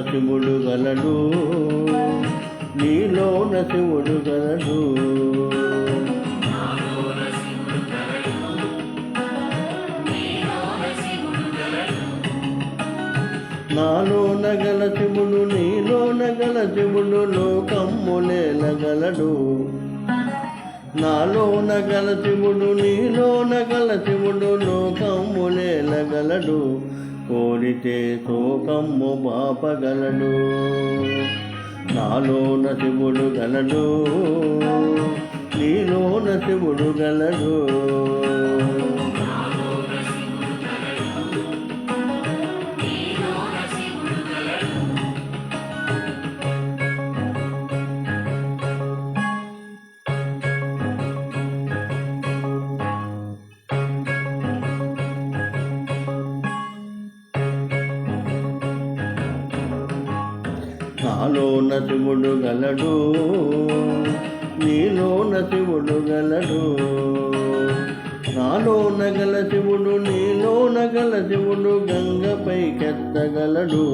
శివుడు గలడు, నీలోన శివుడు గలడు. నాలోన గల శివుడు, నీలోన గల శివుడు లోకమ్ములేలగలడు. నాలోన గల శివుడు, నీలోన గల శివుడు లోకమ్ములేలగలడు. కోరితే శోకమ్ము బాపగలడు. నాలోన శివుడు గలడు, నీలోన శివుడు గలడు. నాలోన శివుడు గలడు, నీలోన శివుడు గలడు. నాలోన గల శివుడు, నీలోన గల శివుడు గంగపైకెత్తగలడు.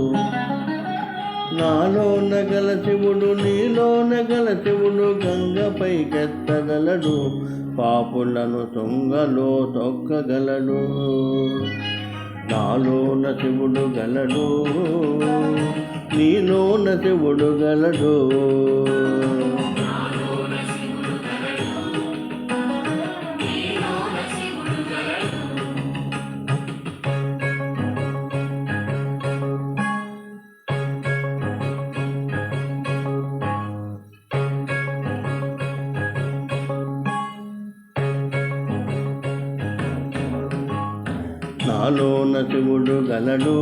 నాలోన గల శివుడు, నీలోన గల శివుడు గంగపైకెత్తగలడు. పాపులను తుంగలో తొక్కగలడు. నాలోన శివుడు గలడు, నీలోన శివుడు గలడు. నాలోన శివుడు గలడు,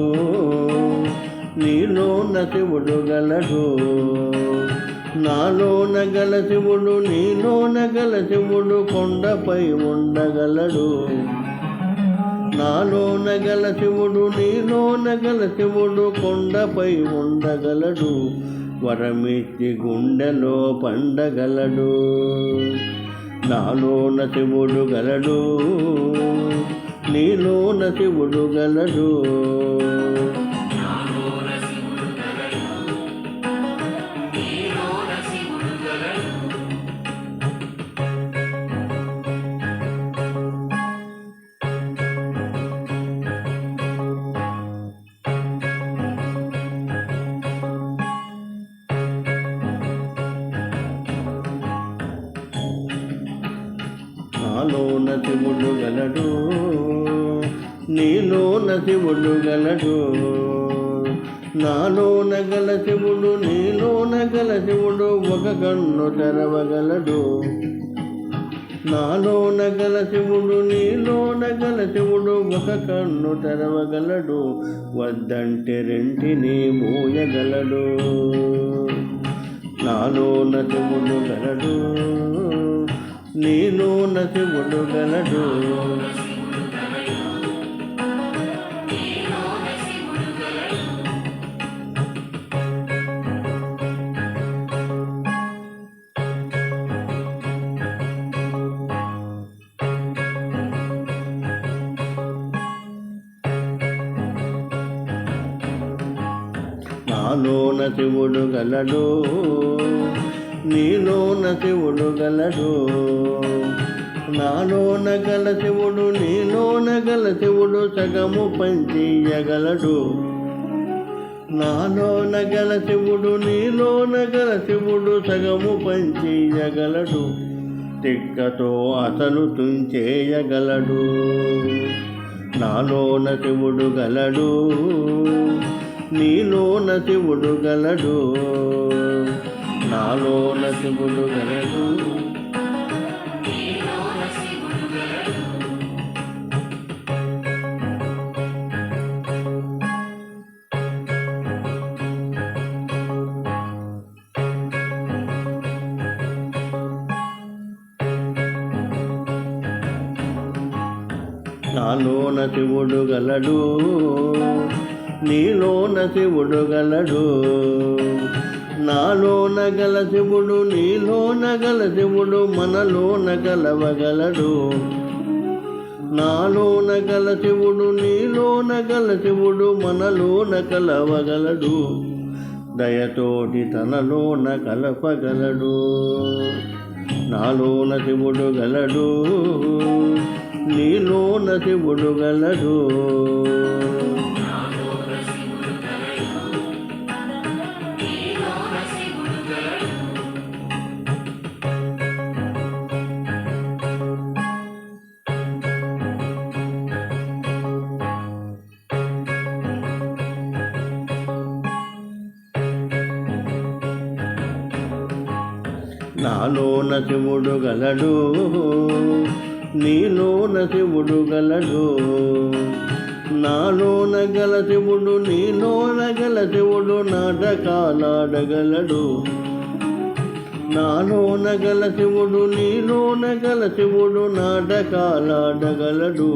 నీలోన శివుడు గలడు. నాలోన గల శివుడు, నీలోన గల శివుడు కొండపై ఉండగలడు. నాలోన గల శివుడు, నీలోన గల శివుడు కొండపై ఉండగలడు. వరమిచ్చి గుండెలో పండగలడు. నాలోన శివుడు గలడు, నీలోన శివుడు గలడు. నాలోన శివుడు గలడు, నీలోన శివుడు గలడు. నాలోన గల శివుడు, నీలోన గల శివుడు ఒక కన్ను తెరవగలడు. నాలోన గల శివుడు, నీలోన గల శివుడు ఒక కన్ను తెరవగలడు. వద్దంటే రెంటిని మూయగలడు. నాలోన శివుడు గలడు, నీలోన శివుడు గలడు. నాలోన శివుడు గలడు, నీలోన శివుడు గలడు. నాలోన గల శివుడు, నీలోన గల శివుడు సగము పంచియగలడు. నాలోన గల శివుడు, నీలోన గల శివుడు సగము పంచియగలడు. తిక్కతో అసలు తుంచేయగలడు. నాలోన శివుడు గలడు, నీలోన శివుడు గలడు. నాలోన శివుడు గలడు. నాలోన శివుడు గలడు, నీలోన శివుడు గలడు. నాలోన గల శివుడు, నీలోన గల శివుడు మనలోన కలవగలడు. నాలోన గల శివుడు, నీలోన గల శివుడు మనలోన కలవగలడు. దయతోటి తనలోన కలపగలడు. నాలోన శివుడు గలడు, నీలోన శివుడు గలడు. నాలోన శివుడు గలడు, నీలోన శివుడు గలడు. నాలోన గల శివుడు నీలోన గల శివుడు నాటకాలాడగలడు. నాలోన గల శివుడు నీలోన గల శివుడు నాటకాలాడగలడు.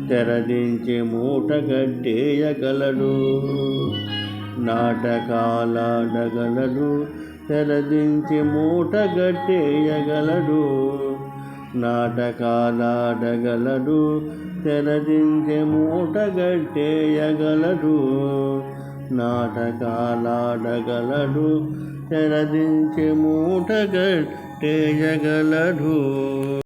తెరదించి మూట కట్టేయగలడు. నాటకాలాడగలడు, తెరదించి మూట గట్టేయగలడు. నాటకాలాడగలడు, తెరదించి మూట గట్టేయగలడు. నాటకాలాడగలడు, తెరదించి మూట గట్టేయగలడు.